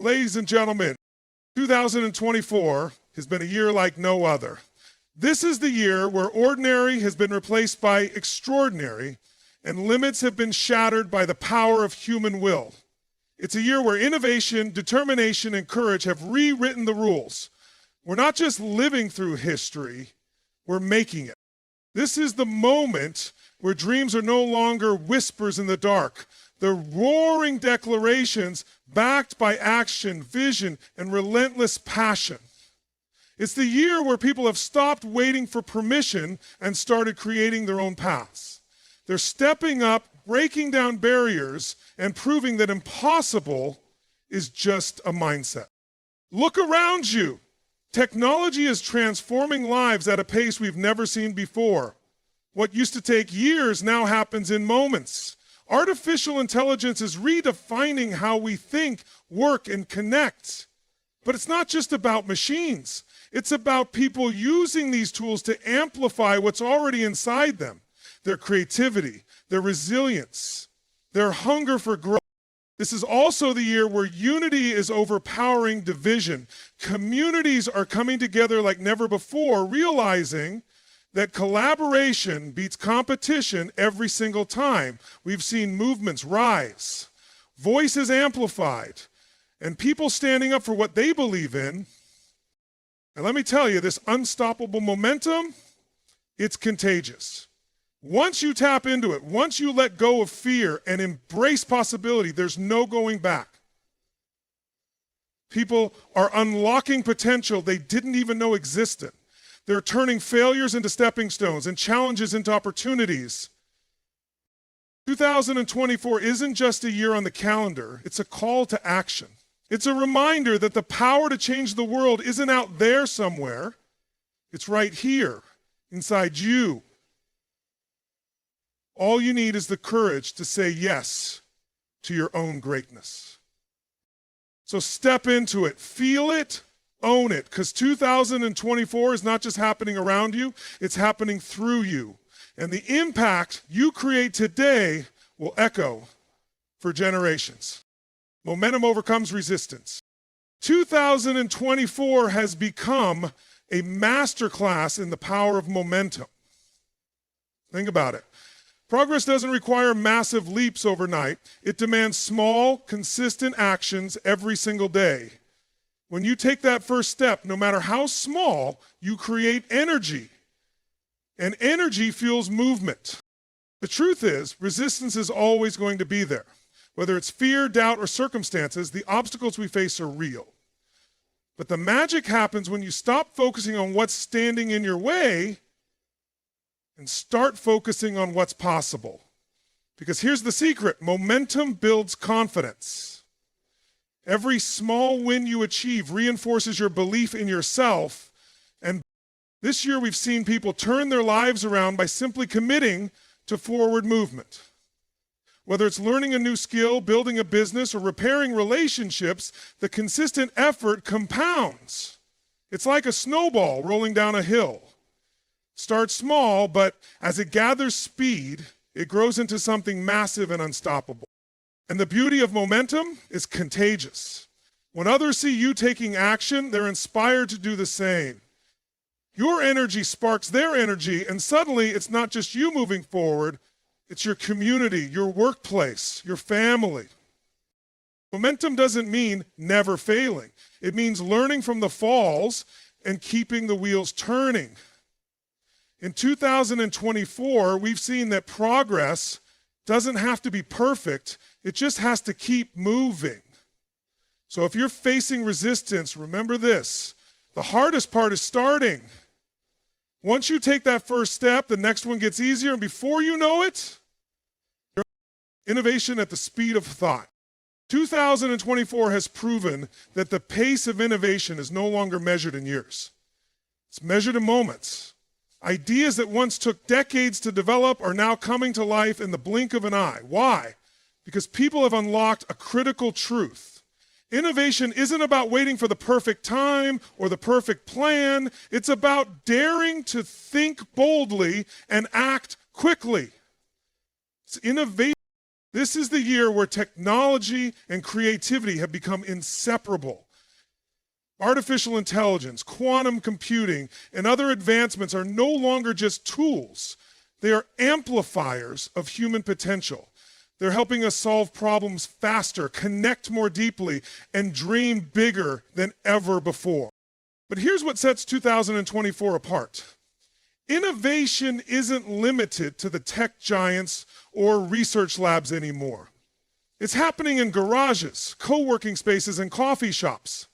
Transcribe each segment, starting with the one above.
Ladies and gentlemen, 2024 has been a year like no other. This is the year where ordinary has been replaced by extraordinary, and limits have been shattered by the power of human will. It's a year where innovation, determination, and courage have rewritten the rules. We're not just living through history, we're making it. This is the moment where dreams are no longer whispers in the dark. They're roaring declarations backed by action, vision, and relentless passion. It's the year where people have stopped waiting for permission and started creating their own paths. They're stepping up, breaking down barriers, and proving that impossible is just a mindset. Look around you. Technology is transforming lives at a pace we've never seen before. What used to take years now happens in moments. Artificial intelligence is redefining how we think, work, and connect. But it's not just about machines. It's about people using these tools to amplify what's already inside them. Their creativity, their resilience, their hunger for growth. This is also the year where unity is overpowering division. Communities are coming together like never before, realizing that collaboration beats competition every single time. We've seen movements rise, voices amplified, and people standing up for what they believe in. And let me tell you, this unstoppable momentum, it's contagious. Once you tap into it, once you let go of fear and embrace possibility, there's no going back. People are unlocking potential they didn't even know existed. They're turning failures into stepping stones and challenges into opportunities. 2024 isn't just a year on the calendar, it's a call to action. It's a reminder that the power to change the world isn't out there somewhere. It's right here, inside you. All you need is the courage to say yes to your own greatness. So step into it, feel it, own it, because 2024 is not just happening around you, it's happening through you. And the impact you create today will echo for generations. Momentum overcomes resistance. 2024 has become a masterclass in the power of momentum. Think about it. Progress doesn't require massive leaps overnight. It demands small, consistent actions every single day. When you take that first step, no matter how small, you create energy. And energy fuels movement. The truth is, resistance is always going to be there. Whether it's fear, doubt, or circumstances, the obstacles we face are real. But the magic happens when you stop focusing on what's standing in your way and start focusing on what's possible. Because here's the secret: momentum builds confidence. Every small win you achieve reinforces your belief in yourself. And this year we've seen people turn their lives around by simply committing to forward movement. Whether it's learning a new skill, building a business, or repairing relationships, the consistent effort compounds. It's like a snowball rolling down a hill. Starts small, but as it gathers speed, it grows into something massive and unstoppable. And the beauty of momentum is contagious. When others see you taking action, they're inspired to do the same. Your energy sparks their energy, and suddenly it's not just you moving forward, it's your community, your workplace, your family. Momentum doesn't mean never failing. It means learning from the falls and keeping the wheels turning. In 2024, we've seen that progress doesn't have to be perfect. It just has to keep moving. So if you're facing resistance, remember this: the hardest part is starting. Once you take that first step, the next one gets easier, and before you know it, innovation at the speed of thought. 2024 has proven that the pace of innovation is no longer measured in years. It's measured in moments. Ideas that once took decades to develop are now coming to life in the blink of an eye. Why? Because people have unlocked a critical truth. Innovation isn't about waiting for the perfect time or the perfect plan. It's about daring to think boldly and act quickly. It's innovation. This is the year where technology and creativity have become inseparable. Artificial intelligence, quantum computing, and other advancements are no longer just tools. They are amplifiers of human potential. They're helping us solve problems faster, connect more deeply, and dream bigger than ever before. But here's what sets 2024 apart. Innovation isn't limited to the tech giants or research labs anymore. It's happening in garages, co-working spaces, and coffee shops.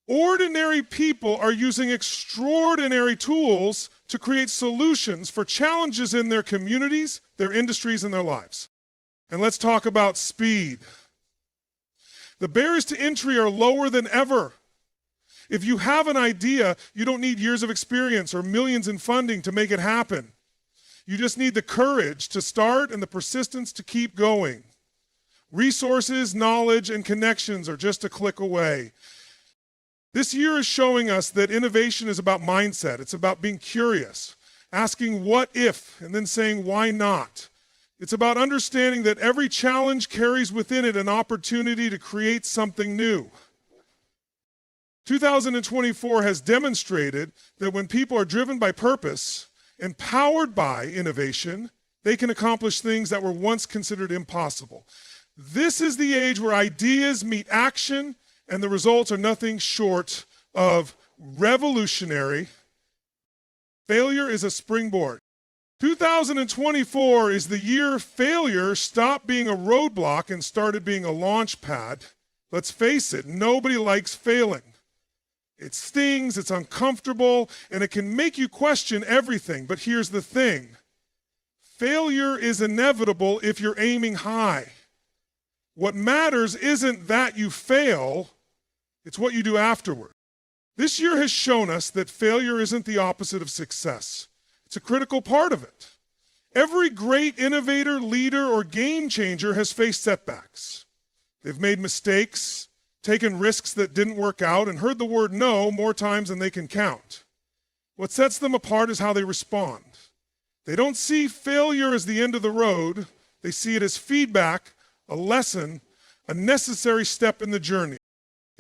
Ordinary people are using extraordinary tools to create solutions for challenges in their communities, their industries, and their lives. And let's talk about speed. The barriers to entry are lower than ever. If you have an idea, you don't need years of experience or millions in funding to make it happen. You just need the courage to start and the persistence to keep going. Resources, knowledge, and connections are just a click away. This year is showing us that innovation is about mindset. It's about being curious, asking what if, and then saying why not. It's about understanding that every challenge carries within it an opportunity to create something new. 2024 has demonstrated that when people are driven by purpose, empowered by innovation, they can accomplish things that were once considered impossible. This is the age where ideas meet action, and the results are nothing short of revolutionary. Failure is a springboard. 2024 is the year failure stopped being a roadblock and started being a launch pad. Let's face it, nobody likes failing. It stings, it's uncomfortable, and it can make you question everything. But here's the thing. Failure is inevitable if you're aiming high. What matters isn't that you fail, it's what you do afterward. This year has shown us that failure isn't the opposite of success. It's a critical part of it. Every great innovator, leader, or game changer has faced setbacks. They've made mistakes, taken risks that didn't work out, and heard the word no more times than they can count. What sets them apart is how they respond. They don't see failure as the end of the road. They see it as feedback, a lesson, a necessary step in the journey.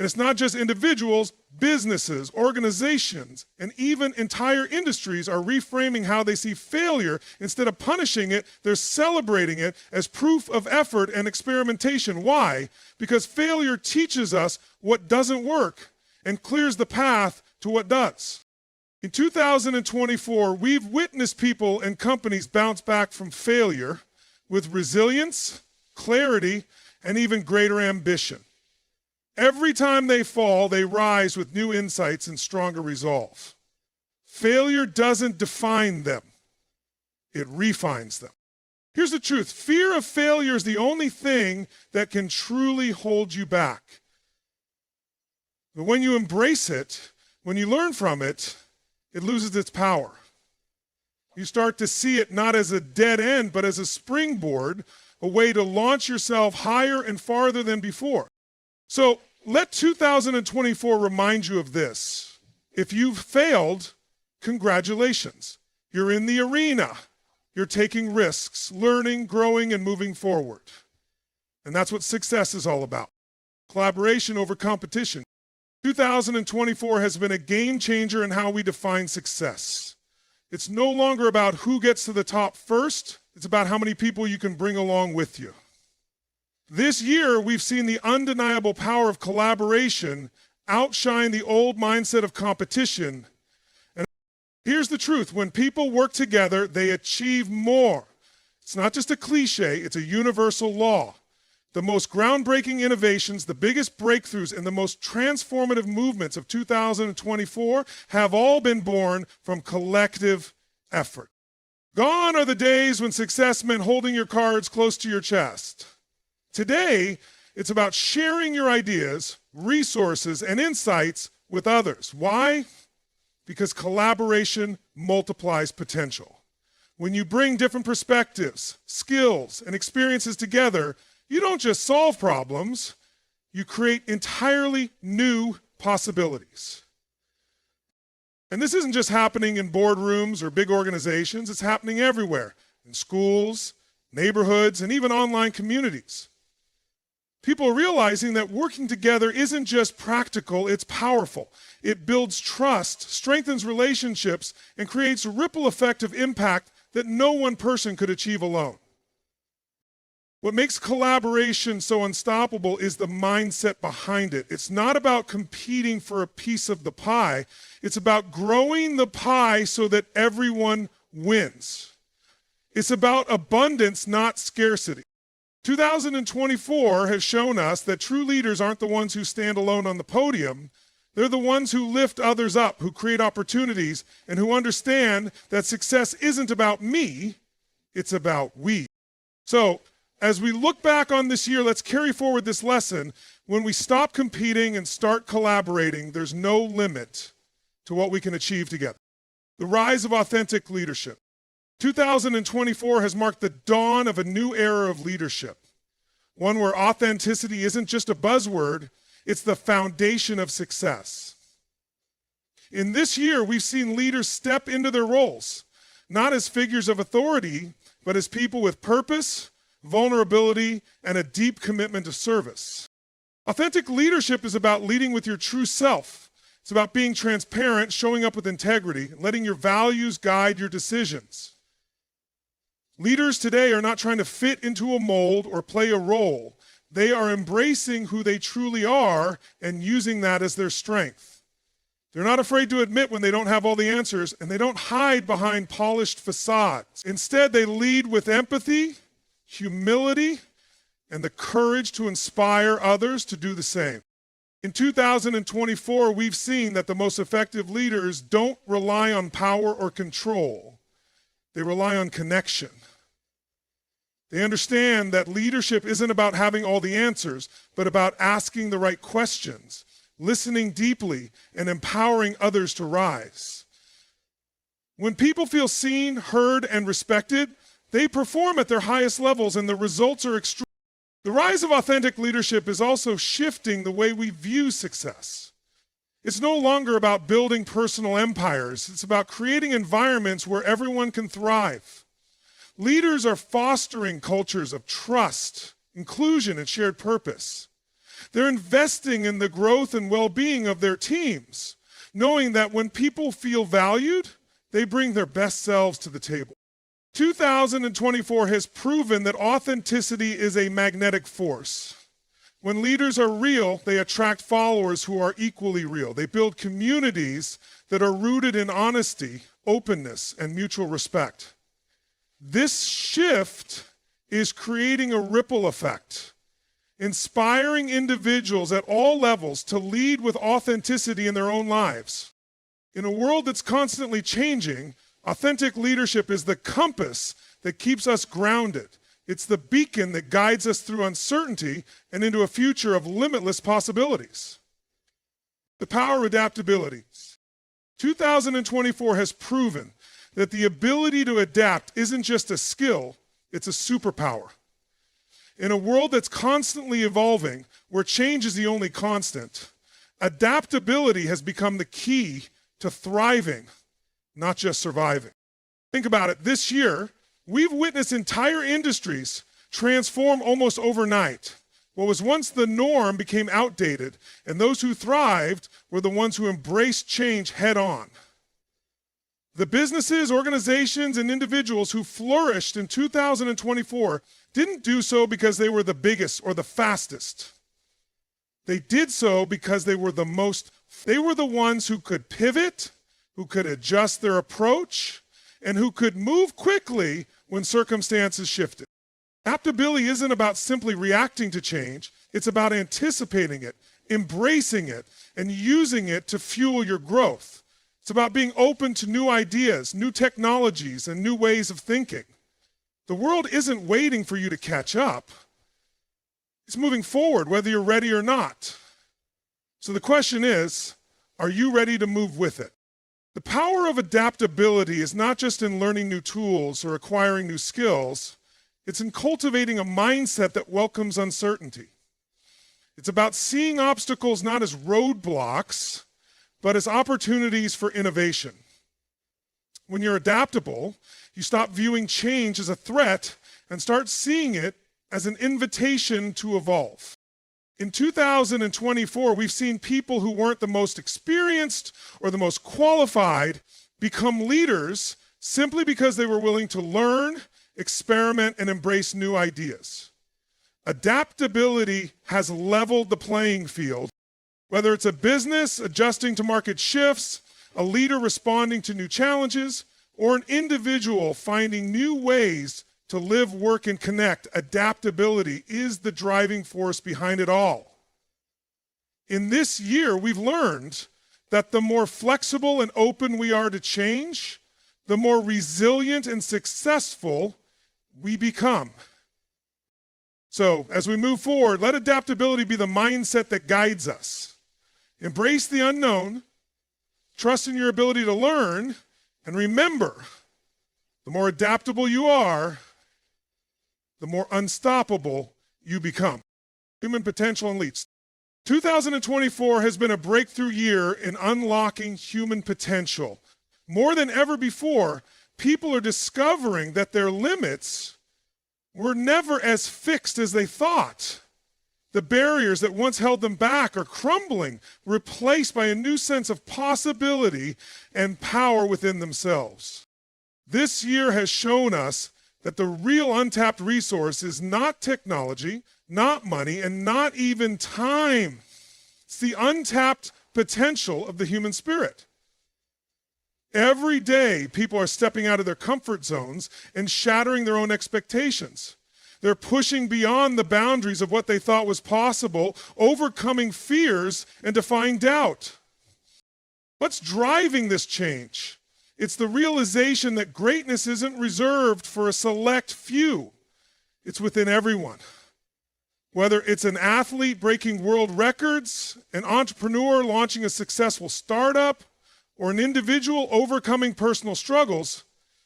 And it's not just individuals, businesses, organizations, and even entire industries are reframing how they see failure. Instead of punishing it, they're celebrating it as proof of effort and experimentation. Why? Because failure teaches us what doesn't work and clears the path to what does. In 2024, we've witnessed people and companies bounce back from failure with resilience, clarity, and even greater ambition. Every time they fall, they rise with new insights and stronger resolve. Failure doesn't define them. It refines them. Here's the truth. Fear of failure is the only thing that can truly hold you back. But when you embrace it, when you learn from it, it loses its power. You start to see it not as a dead end, but as a springboard, a way to launch yourself higher and farther than before. So let 2024 remind you of this. If you've failed, congratulations. You're in the arena. You're taking risks, learning, growing, and moving forward. And that's what success is all about. Collaboration over competition. 2024 has been a game changer in how we define success. It's no longer about who gets to the top first. It's about how many people you can bring along with you. This year, we've seen the undeniable power of collaboration outshine the old mindset of competition. And here's the truth. When people work together, they achieve more. It's not just a cliche, it's a universal law. The most groundbreaking innovations, the biggest breakthroughs, and the most transformative movements of 2024 have all been born from collective effort. Gone are the days when success meant holding your cards close to your chest. Today, it's about sharing your ideas, resources, and insights with others. Why? Because collaboration multiplies potential. When you bring different perspectives, skills, and experiences together, you don't just solve problems, you create entirely new possibilities. And this isn't just happening in boardrooms or big organizations, it's happening everywhere, in schools, neighborhoods, and even online communities. People are realizing that working together isn't just practical, it's powerful. It builds trust, strengthens relationships, and creates a ripple effect of impact that no one person could achieve alone. What makes collaboration so unstoppable is the mindset behind it. It's not about competing for a piece of the pie. It's about growing the pie so that everyone wins. It's about abundance, not scarcity. 2024 has shown us that true leaders aren't the ones who stand alone on the podium. They're the ones who lift others up, who create opportunities, and who understand that success isn't about me, it's about we. So, as we look back on this year, let's carry forward this lesson. When we stop competing and start collaborating, there's no limit to what we can achieve together. The rise of authentic leadership. 2024 has marked the dawn of a new era of leadership, one where authenticity isn't just a buzzword, it's the foundation of success. In this year, we've seen leaders step into their roles, not as figures of authority, but as people with purpose, vulnerability, and a deep commitment to service. Authentic leadership is about leading with your true self. It's about being transparent, showing up with integrity, letting your values guide your decisions. Leaders today are not trying to fit into a mold or play a role. They are embracing who they truly are and using that as their strength. They're not afraid to admit when they don't have all the answers, and they don't hide behind polished facades. Instead, they lead with empathy, humility, and the courage to inspire others to do the same. In 2024, we've seen that the most effective leaders don't rely on power or control. They rely on connection. They understand that leadership isn't about having all the answers, but about asking the right questions, listening deeply, and empowering others to rise. When people feel seen, heard, and respected, they perform at their highest levels, and the results are extraordinary. The rise of authentic leadership is also shifting the way we view success. It's no longer about building personal empires. It's about creating environments where everyone can thrive. Leaders are fostering cultures of trust, inclusion, and shared purpose. They're investing in the growth and well-being of their teams, knowing that when people feel valued, they bring their best selves to the table. 2024 has proven that authenticity is a magnetic force. When leaders are real, they attract followers who are equally real. They build communities that are rooted in honesty, openness, and mutual respect. This shift is creating a ripple effect, inspiring individuals at all levels to lead with authenticity in their own lives. In a world that's constantly changing, authentic leadership is the compass that keeps us grounded. It's the beacon that guides us through uncertainty and into a future of limitless possibilities. The power of adaptability. 2024 has proven that the ability to adapt isn't just a skill, it's a superpower. In a world that's constantly evolving, where change is the only constant, adaptability has become the key to thriving, not just surviving. Think about it. This year, we've witnessed entire industries transform almost overnight. What was once the norm became outdated, and those who thrived were the ones who embraced change head on. The businesses, organizations, and individuals who flourished in 2024 didn't do so because they were the biggest or the fastest. They did so because they were the ones who could pivot, who could adjust their approach, and who could move quickly when circumstances shifted. Adaptability isn't about simply reacting to change, it's about anticipating it, embracing it, and using it to fuel your growth. It's about being open to new ideas, new technologies, and new ways of thinking. The world isn't waiting for you to catch up. It's moving forward, whether you're ready or not. So the question is, are you ready to move with it? The power of adaptability is not just in learning new tools or acquiring new skills. It's in cultivating a mindset that welcomes uncertainty. It's about seeing obstacles not as roadblocks, but as opportunities for innovation. When you're adaptable, you stop viewing change as a threat and start seeing it as an invitation to evolve. In 2024, we've seen people who weren't the most experienced or the most qualified become leaders simply because they were willing to learn, experiment, and embrace new ideas. Adaptability has leveled the playing field. Whether it's a business adjusting to market shifts, a leader responding to new challenges, or an individual finding new ways to live, work, and connect, adaptability is the driving force behind it all. In this year, we've learned that the more flexible and open we are to change, the more resilient and successful we become. So, as we move forward, let adaptability be the mindset that guides us. Embrace the unknown, trust in your ability to learn, and remember, the more adaptable you are, the more unstoppable you become. Human potential and leads. 2024 has been a breakthrough year in unlocking human potential. More than ever before, people are discovering that their limits were never as fixed as they thought. The barriers that once held them back are crumbling, replaced by a new sense of possibility and power within themselves. This year has shown us that the real untapped resource is not technology, not money, and not even time. It's the untapped potential of the human spirit. Every day, people are stepping out of their comfort zones and shattering their own expectations. They're pushing beyond the boundaries of what they thought was possible, overcoming fears and defying doubt. What's driving this change? It's the realization that greatness isn't reserved for a select few. It's within everyone. Whether it's an athlete breaking world records, an entrepreneur launching a successful startup, or an individual overcoming personal struggles,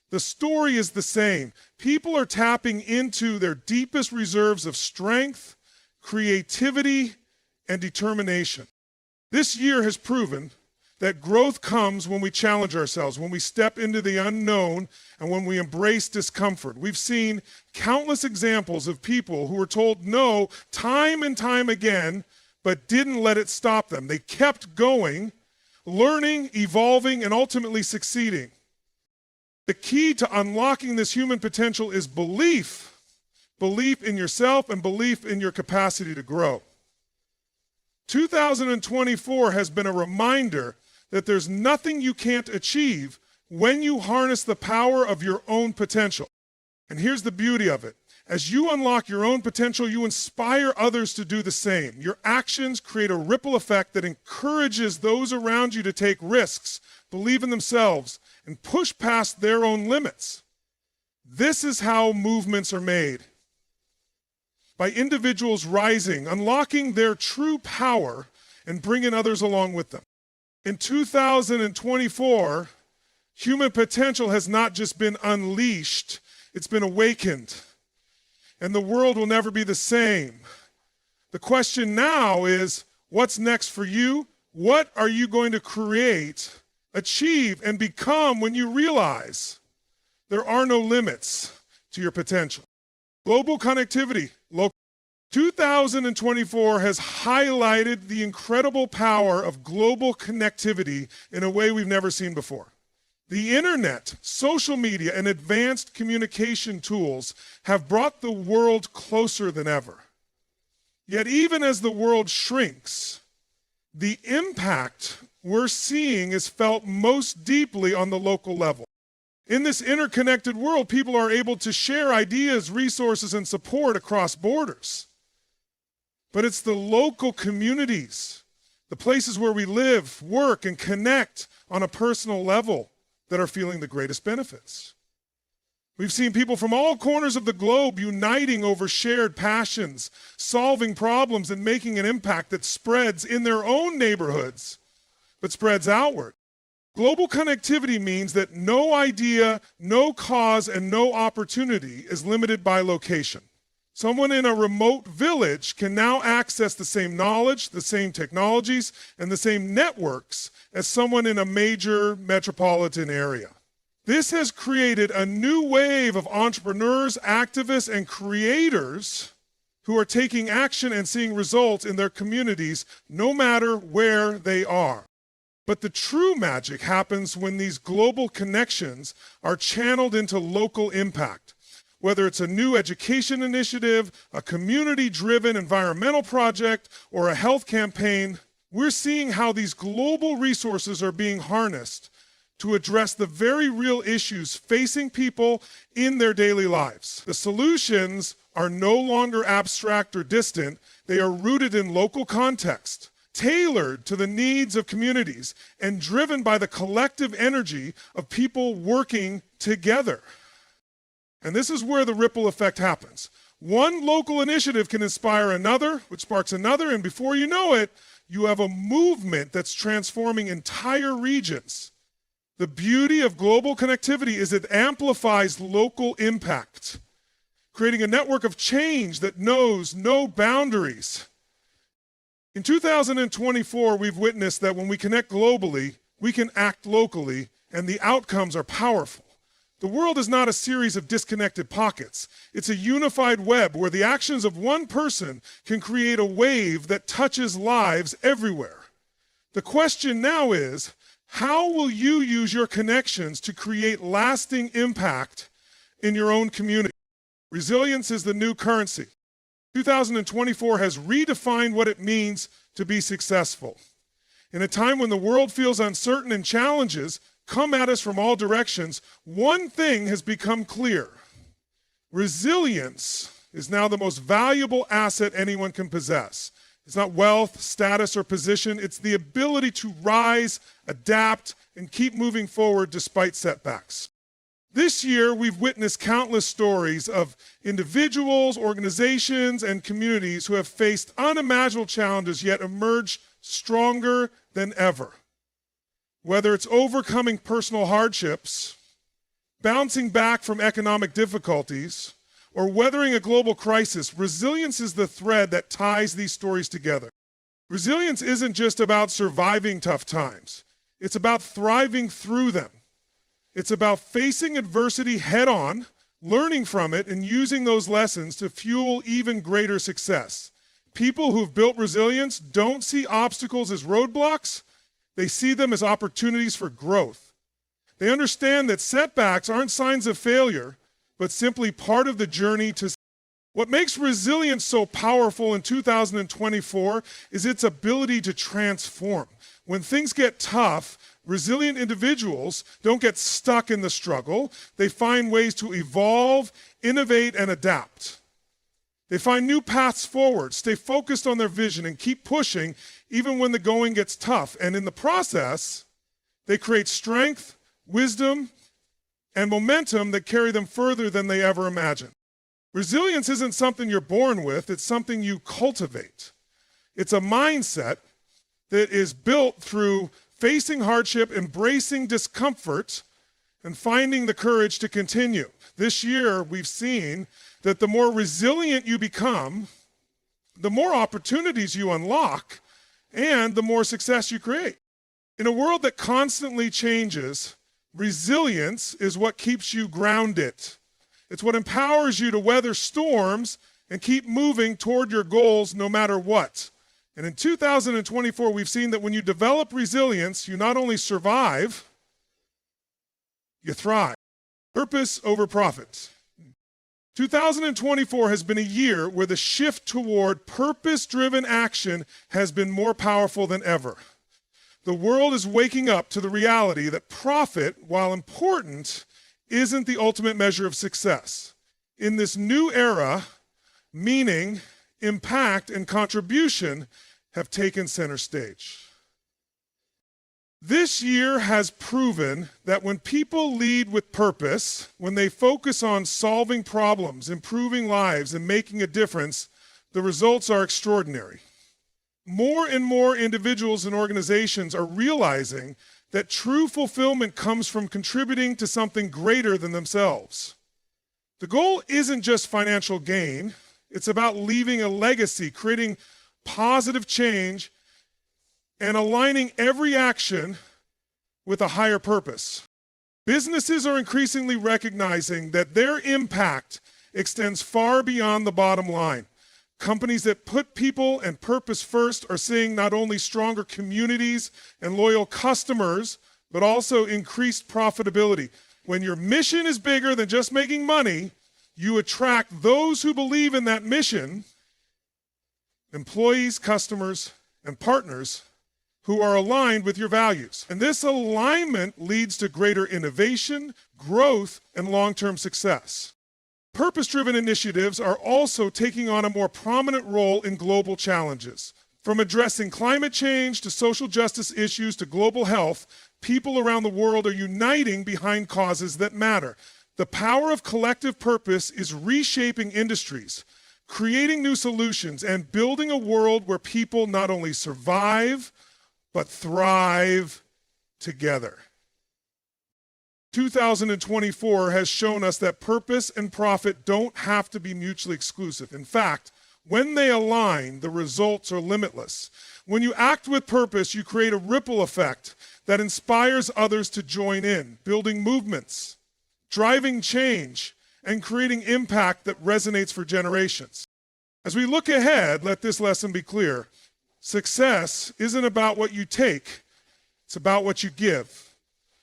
the story is the same. People are tapping into their deepest reserves of strength, creativity, and determination. This year has proven that growth comes when we challenge ourselves, when we step into the unknown, and when we embrace discomfort. We've seen countless examples of people who were told no time and time again, but didn't let it stop them. They kept going, learning, evolving, and ultimately succeeding. The key to unlocking this human potential is belief. Belief in yourself and belief in your capacity to grow. 2024 has been a reminder that there's nothing you can't achieve when you harness the power of your own potential. And here's the beauty of it. As you unlock your own potential, you inspire others to do the same. Your actions create a ripple effect that encourages those around you to take risks, believe in themselves, and push past their own limits. This is how movements are made. By individuals rising, unlocking their true power, and bringing others along with them. In 2024, human potential has not just been unleashed, it's been awakened. And the world will never be the same. The question now is, what's next for you? What are you going to create, achieve, and become when you realize there are no limits to your potential? Global connectivity. 2024 has highlighted the incredible power of global connectivity in a way we've never seen before. The internet, social media, and advanced communication tools have brought the world closer than ever. Yet even as the world shrinks, the impact we're seeing is felt most deeply on the local level. In this interconnected world, people are able to share ideas, resources, and support across borders. But it's the local communities, the places where we live, work, and connect on a personal level that are feeling the greatest benefits. We've seen people from all corners of the globe uniting over shared passions, solving problems, and making an impact that spreads in their own neighborhoods, but spreads outward. Global connectivity means that no idea, no cause, and no opportunity is limited by location. Someone in a remote village can now access the same knowledge, the same technologies, and the same networks as someone in a major metropolitan area. This has created a new wave of entrepreneurs, activists, and creators who are taking action and seeing results in their communities, no matter where they are. But the true magic happens when these global connections are channeled into local impact. Whether it's a new education initiative, a community-driven environmental project, or a health campaign, we're seeing how these global resources are being harnessed to address the very real issues facing people in their daily lives. The solutions are no longer abstract or distant. They are rooted in local context, tailored to the needs of communities, and driven by the collective energy of people working together. And this is where the ripple effect happens. One local initiative can inspire another, which sparks another, and before you know it, you have a movement that's transforming entire regions. The beauty of global connectivity is it amplifies local impact, creating a network of change that knows no boundaries. In 2024, we've witnessed that when we connect globally, we can act locally, and the outcomes are powerful. The world is not a series of disconnected pockets. It's a unified web where the actions of one person can create a wave that touches lives everywhere. The question now is, how will you use your connections to create lasting impact in your own community? Resilience is the new currency. 2024 has redefined what it means to be successful. In a time when the world feels uncertain and challenges come at us from all directions, one thing has become clear. Resilience is now the most valuable asset anyone can possess. It's not wealth, status, or position. It's the ability to rise, adapt, and keep moving forward despite setbacks. This year, we've witnessed countless stories of individuals, organizations, and communities who have faced unimaginable challenges yet emerged stronger than ever. Whether it's overcoming personal hardships, bouncing back from economic difficulties, or weathering a global crisis, resilience is the thread that ties these stories together. Resilience isn't just about surviving tough times. It's about thriving through them. It's about facing adversity head on, learning from it, and using those lessons to fuel even greater success. People who've built resilience don't see obstacles as roadblocks. They see them as opportunities for growth. They understand that setbacks aren't signs of failure, but simply part of the journey to. What makes resilience so powerful in 2024 is its ability to transform. When things get tough, resilient individuals don't get stuck in the struggle. They find ways to evolve, innovate, and adapt. They find new paths forward, stay focused on their vision, and keep pushing even when the going gets tough. And in the process, they create strength, wisdom, and momentum that carry them further than they ever imagined. Resilience isn't something you're born with, it's something you cultivate. It's a mindset that is built through facing hardship, embracing discomfort, and finding the courage to continue. This year, we've seen that the more resilient you become, the more opportunities you unlock, and the more success you create. In a world that constantly changes, resilience is what keeps you grounded. It's what empowers you to weather storms and keep moving toward your goals no matter what. And in 2024, we've seen that when you develop resilience, you not only survive, you thrive. Purpose over profit. 2024 has been a year where the shift toward purpose-driven action has been more powerful than ever. The world is waking up to the reality that profit, while important, isn't the ultimate measure of success. In this new era, meaning, impact, and contribution have taken center stage. This year has proven that when people lead with purpose, when they focus on solving problems, improving lives, and making a difference, the results are extraordinary. More and more individuals and organizations are realizing that true fulfillment comes from contributing to something greater than themselves. The goal isn't just financial gain, it's about leaving a legacy, creating positive change, and aligning every action with a higher purpose. Businesses are increasingly recognizing that their impact extends far beyond the bottom line. Companies that put people and purpose first are seeing not only stronger communities and loyal customers, but also increased profitability. When your mission is bigger than just making money, you attract those who believe in that mission, employees, customers, and partners who are aligned with your values. And this alignment leads to greater innovation, growth, and long-term success. Purpose-driven initiatives are also taking on a more prominent role in global challenges. From addressing climate change to social justice issues to global health, people around the world are uniting behind causes that matter. The power of collective purpose is reshaping industries, creating new solutions, and building a world where people not only survive, but thrive together. 2024 has shown us that purpose and profit don't have to be mutually exclusive. In fact, when they align, the results are limitless. When you act with purpose, you create a ripple effect that inspires others to join in, building movements, driving change, and creating impact that resonates for generations. As we look ahead, let this lesson be clear. Success isn't about what you take, it's about what you give.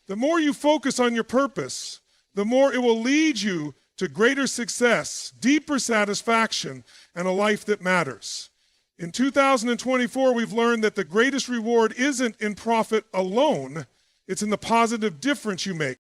The more you focus on your purpose, the more it will lead you to greater success, deeper satisfaction, and a life that matters. In 2024, we've learned that the greatest reward isn't in profit alone, it's in the positive difference you make.